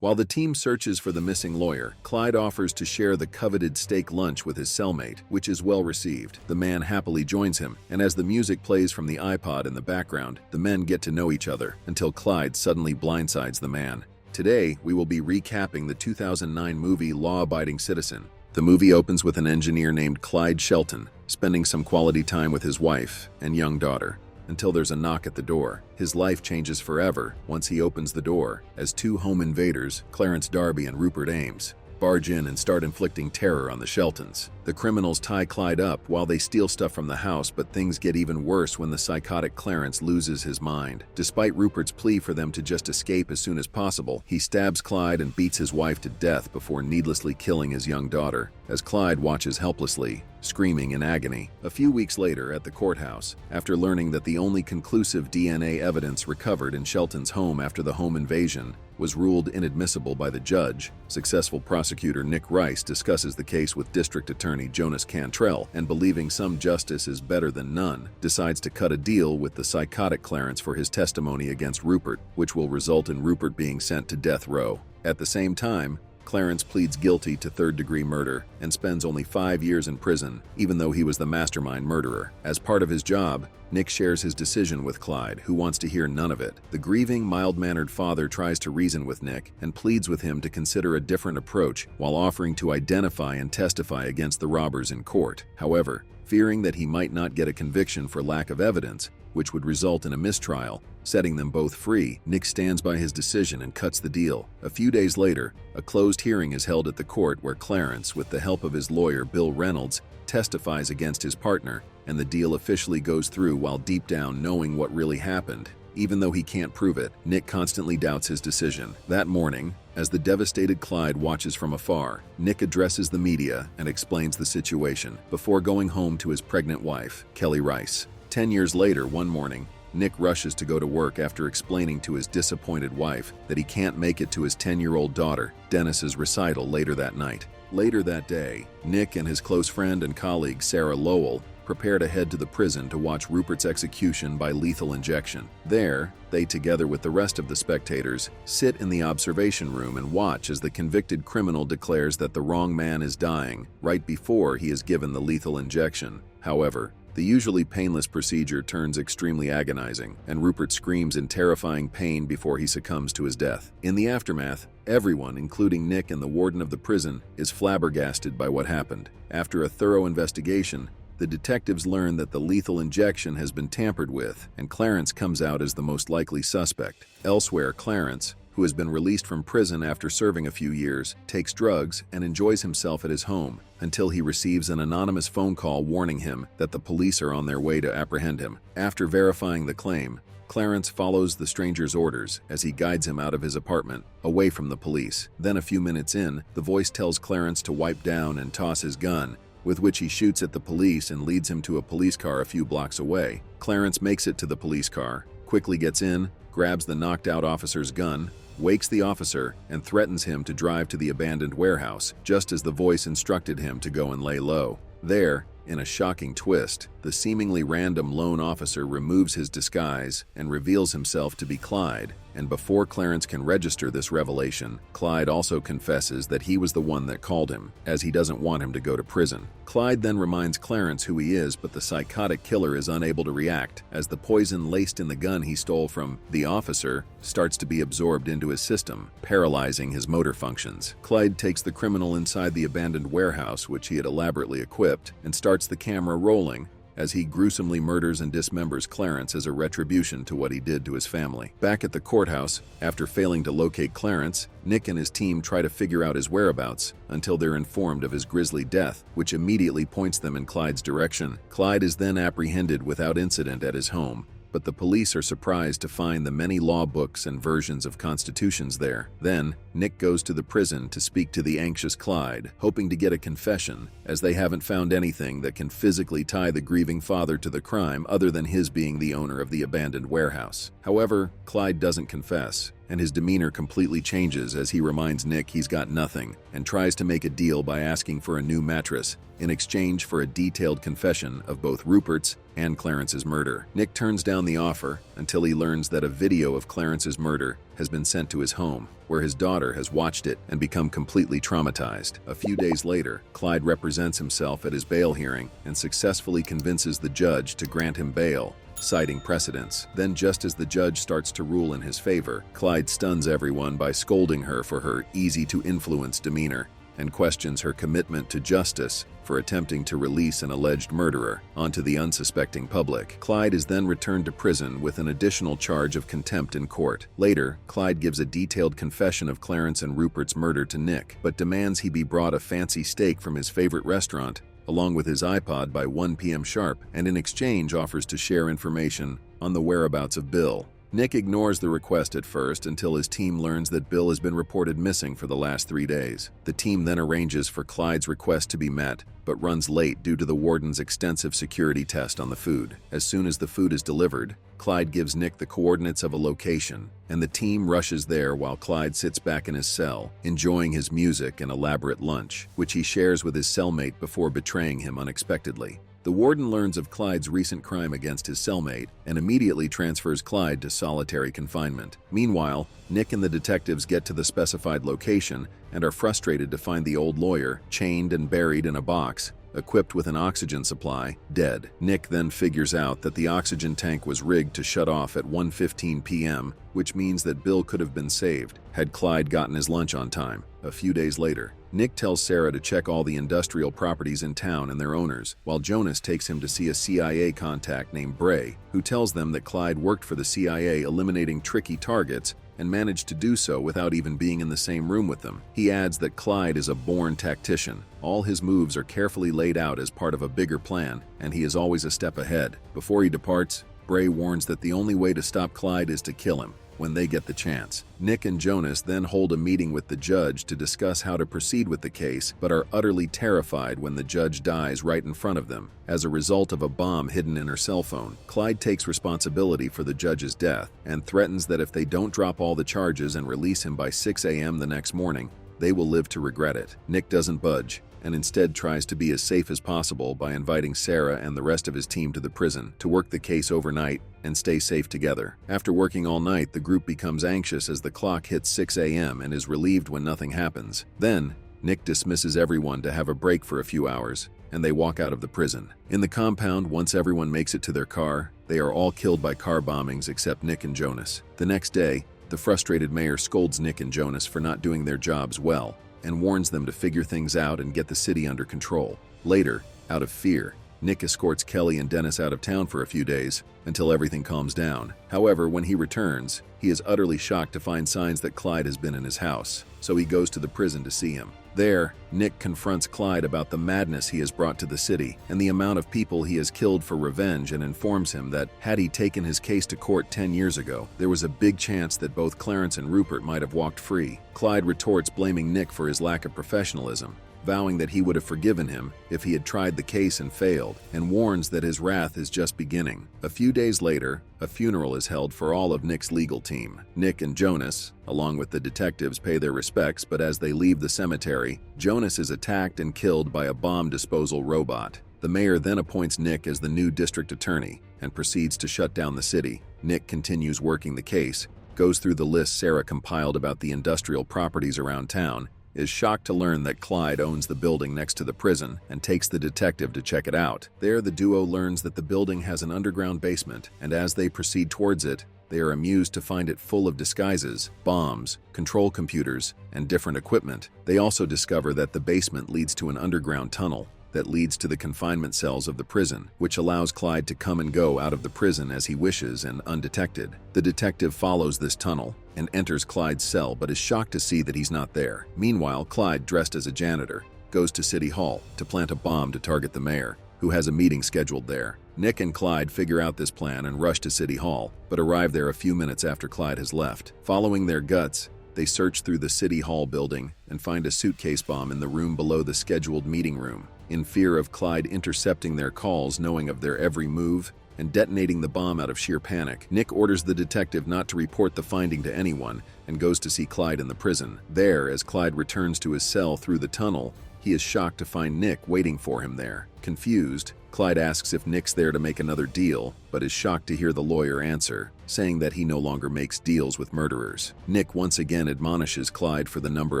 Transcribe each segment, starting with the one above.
While the team searches for the missing lawyer, Clyde offers to share the coveted steak lunch with his cellmate, which is well received. The man happily joins him, and as the music plays from the iPod in the background, the men get to know each other until Clyde suddenly blindsides the man. Today, we will be recapping the 2009 movie Law-Abiding Citizen. The movie opens with an engineer named Clyde Shelton spending some quality time with his wife and young daughter, until there's a knock at the door. His life changes forever once he opens the door, as two home invaders, Clarence Darby and Rupert Ames, barge in and start inflicting terror on the Sheltons. The criminals tie Clyde up while they steal stuff from the house, but things get even worse when the psychotic Clarence loses his mind. Despite Rupert's plea for them to just escape as soon as possible, he stabs Clyde and beats his wife to death before needlessly killing his young daughter, as Clyde watches helplessly, screaming in agony. A few weeks later, at the courthouse, after learning that the only conclusive DNA evidence recovered in Shelton's home after the home invasion was ruled inadmissible by the judge, successful prosecutor Nick Rice discusses the case with District Attorney Jonas Cantrell, and believing some justice is better than none, decides to cut a deal with the psychotic Clarence for his testimony against Rupert, which will result in Rupert being sent to death row. At the same time, Clarence pleads guilty to third-degree murder and spends only 5 years in prison, even though he was the mastermind murderer. As part of his job, Nick shares his decision with Clyde, who wants to hear none of it. The grieving, mild-mannered father tries to reason with Nick and pleads with him to consider a different approach while offering to identify and testify against the robbers in court. However, fearing that he might not get a conviction for lack of evidence, which would result in a mistrial, setting them both free, Nick stands by his decision and cuts the deal. A few days later, a closed hearing is held at the court where Clarence, with the help of his lawyer Bill Reynolds, testifies against his partner, and the deal officially goes through while deep down knowing what really happened. Even though he can't prove it, Nick constantly doubts his decision. That morning, as the devastated Clyde watches from afar, Nick addresses the media and explains the situation before going home to his pregnant wife, Kelly Rice. 10 years later, one morning, Nick rushes to go to work after explaining to his disappointed wife that he can't make it to his 10-year-old daughter, Dennis's recital later that night. Later that day, Nick and his close friend and colleague Sarah Lowell prepare to head to the prison to watch Rupert's execution by lethal injection. There, they, together with the rest of the spectators, sit in the observation room and watch as the convicted criminal declares that the wrong man is dying right before he is given the lethal injection. However, the usually painless procedure turns extremely agonizing, and Rupert screams in terrifying pain before he succumbs to his death. In the aftermath, everyone, including Nick and the warden of the prison, is flabbergasted by what happened. After a thorough investigation, the detectives learn that the lethal injection has been tampered with, and Clarence comes out as the most likely suspect. Elsewhere, Clarence, who has been released from prison after serving a few years, takes drugs and enjoys himself at his home until he receives an anonymous phone call warning him that the police are on their way to apprehend him. After verifying the claim, Clarence follows the stranger's orders as he guides him out of his apartment, away from the police. Then a few minutes in, the voice tells Clarence to wipe down and toss his gun, with which he shoots at the police and leads him to a police car a few blocks away. Clarence makes it to the police car, quickly gets in, grabs the knocked-out officer's gun, wakes the officer, and threatens him to drive to the abandoned warehouse, just as the voice instructed him to go and lay low. There, in a shocking twist, the seemingly random lone officer removes his disguise and reveals himself to be Clyde, and before Clarence can register this revelation, Clyde also confesses that he was the one that called him, as he doesn't want him to go to prison. Clyde then reminds Clarence who he is, but the psychotic killer is unable to react, as the poison laced in the gun he stole from the officer starts to be absorbed into his system, paralyzing his motor functions. Clyde takes the criminal inside the abandoned warehouse, which he had elaborately equipped, and starts the camera rolling as he gruesomely murders and dismembers Clarence as a retribution to what he did to his family. Back at the courthouse, after failing to locate Clarence, Nick and his team try to figure out his whereabouts until they're informed of his grisly death, which immediately points them in Clyde's direction. Clyde is then apprehended without incident at his home, but the police are surprised to find the many law books and versions of constitutions there. Then, Nick goes to the prison to speak to the anxious Clyde, hoping to get a confession, as they haven't found anything that can physically tie the grieving father to the crime other than his being the owner of the abandoned warehouse. However, Clyde doesn't confess, and his demeanor completely changes as he reminds Nick he's got nothing and tries to make a deal by asking for a new mattress in exchange for a detailed confession of both Rupert's and Clarence's murder. Nick turns down the offer until he learns that a video of Clarence's murder has been sent to his home, where his daughter has watched it and become completely traumatized. A few days later, Clyde represents himself at his bail hearing and successfully convinces the judge to grant him bail, citing precedents. Then, just as the judge starts to rule in his favor, Clyde stuns everyone by scolding her for her easy-to-influence demeanor and questions her commitment to justice for attempting to release an alleged murderer onto the unsuspecting public. Clyde is then returned to prison with an additional charge of contempt in court. Later, Clyde gives a detailed confession of Clarence and Rupert's murder to Nick, but demands he be brought a fancy steak from his favorite restaurant, along with his iPod by 1 p.m. sharp, and in exchange offers to share information on the whereabouts of Bill. Nick ignores the request at first until his team learns that Bill has been reported missing for the last 3 days. The team then arranges for Clyde's request to be met, but runs late due to the warden's extensive security test on the food. As soon as the food is delivered, Clyde gives Nick the coordinates of a location, and the team rushes there while Clyde sits back in his cell, enjoying his music and elaborate lunch, which he shares with his cellmate before betraying him unexpectedly. The warden learns of Clyde's recent crime against his cellmate and immediately transfers Clyde to solitary confinement. Meanwhile, Nick and the detectives get to the specified location and are frustrated to find the old lawyer chained and buried in a box, equipped with an oxygen supply, dead. Nick then figures out that the oxygen tank was rigged to shut off at 1:15 p.m., which means that Bill could have been saved had Clyde gotten his lunch on time. A few days later, Nick tells Sarah to check all the industrial properties in town and their owners, while Jonas takes him to see a CIA contact named Bray, who tells them that Clyde worked for the CIA eliminating tricky targets and managed to do so without even being in the same room with them. He adds that Clyde is a born tactician. All his moves are carefully laid out as part of a bigger plan, and he is always a step ahead. Before he departs, Bray warns that the only way to stop Clyde is to kill him when they get the chance. Nick and Jonas then hold a meeting with the judge to discuss how to proceed with the case, but are utterly terrified when the judge dies right in front of them as a result of a bomb hidden in her cell phone. Clyde takes responsibility for the judge's death and threatens that if they don't drop all the charges and release him by 6 a.m. the next morning, they will live to regret it. Nick doesn't budge, and instead tries to be as safe as possible by inviting Sarah and the rest of his team to the prison to work the case overnight and stay safe together. After working all night, the group becomes anxious as the clock hits 6 a.m. and is relieved when nothing happens. Then, Nick dismisses everyone to have a break for a few hours, and they walk out of the prison. In the compound, once everyone makes it to their car, they are all killed by car bombings except Nick and Jonas. The next day, the frustrated mayor scolds Nick and Jonas for not doing their jobs well, and warns them to figure things out and get the city under control. Later, out of fear, Nick escorts Kelly and Dennis out of town for a few days until everything calms down. However, when he returns, he is utterly shocked to find signs that Clyde has been in his house, so he goes to the prison to see him. There, Nick confronts Clyde about the madness he has brought to the city and the amount of people he has killed for revenge, and informs him that had he taken his case to court 10 years ago, there was a big chance that both Clarence and Rupert might have walked free. Clyde retorts, blaming Nick for his lack of professionalism, vowing that he would have forgiven him if he had tried the case and failed, and warns that his wrath is just beginning. A few days later, a funeral is held for all of Nick's legal team. Nick and Jonas, along with the detectives, pay their respects, but as they leave the cemetery, Jonas is attacked and killed by a bomb disposal robot. The mayor then appoints Nick as the new district attorney and proceeds to shut down the city. Nick continues working the case, goes through the list Sarah compiled about the industrial properties around town, is shocked to learn that Clyde owns the building next to the prison, and takes the detective to check it out. There, the duo learns that the building has an underground basement, and as they proceed towards it, they are amused to find it full of disguises, bombs, control computers, and different equipment. They also discover that the basement leads to an underground tunnel that leads to the confinement cells of the prison, which allows Clyde to come and go out of the prison as he wishes and undetected. The detective follows this tunnel and enters Clyde's cell, but is shocked to see that he's not there. Meanwhile, Clyde, dressed as a janitor, goes to City Hall to plant a bomb to target the mayor, who has a meeting scheduled there. Nick and Clyde figure out this plan and rush to City Hall, but arrive there a few minutes after Clyde has left. Following their guts, they search through the City Hall building and find a suitcase bomb in the room below the scheduled meeting room. In fear of Clyde intercepting their calls, knowing of their every move, and detonating the bomb out of sheer panic, Nick orders the detective not to report the finding to anyone and goes to see Clyde in the prison. There, as Clyde returns to his cell through the tunnel, he is shocked to find Nick waiting for him there. Confused, Clyde asks if Nick's there to make another deal, but is shocked to hear the lawyer answer, saying that he no longer makes deals with murderers. Nick once again admonishes Clyde for the number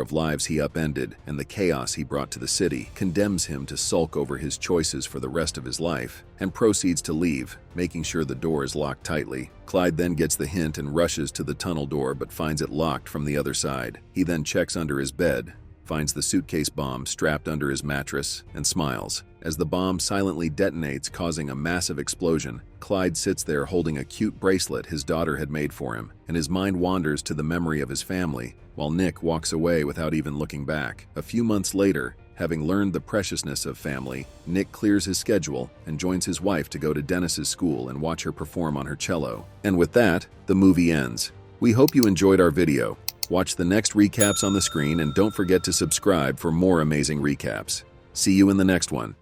of lives he upended and the chaos he brought to the city, condemns him to sulk over his choices for the rest of his life, and proceeds to leave, making sure the door is locked tightly. Clyde then gets the hint and rushes to the tunnel door but finds it locked from the other side. He then checks under his bed, finds the suitcase bomb strapped under his mattress, and smiles. As the bomb silently detonates, causing a massive explosion, Clyde sits there holding a cute bracelet his daughter had made for him, and his mind wanders to the memory of his family, while Nick walks away without even looking back. A few months later, having learned the preciousness of family, Nick clears his schedule and joins his wife to go to Dennis's school and watch her perform on her cello. And with that, the movie ends. We hope you enjoyed our video. Watch the next recaps on the screen and don't forget to subscribe for more amazing recaps. See you in the next one.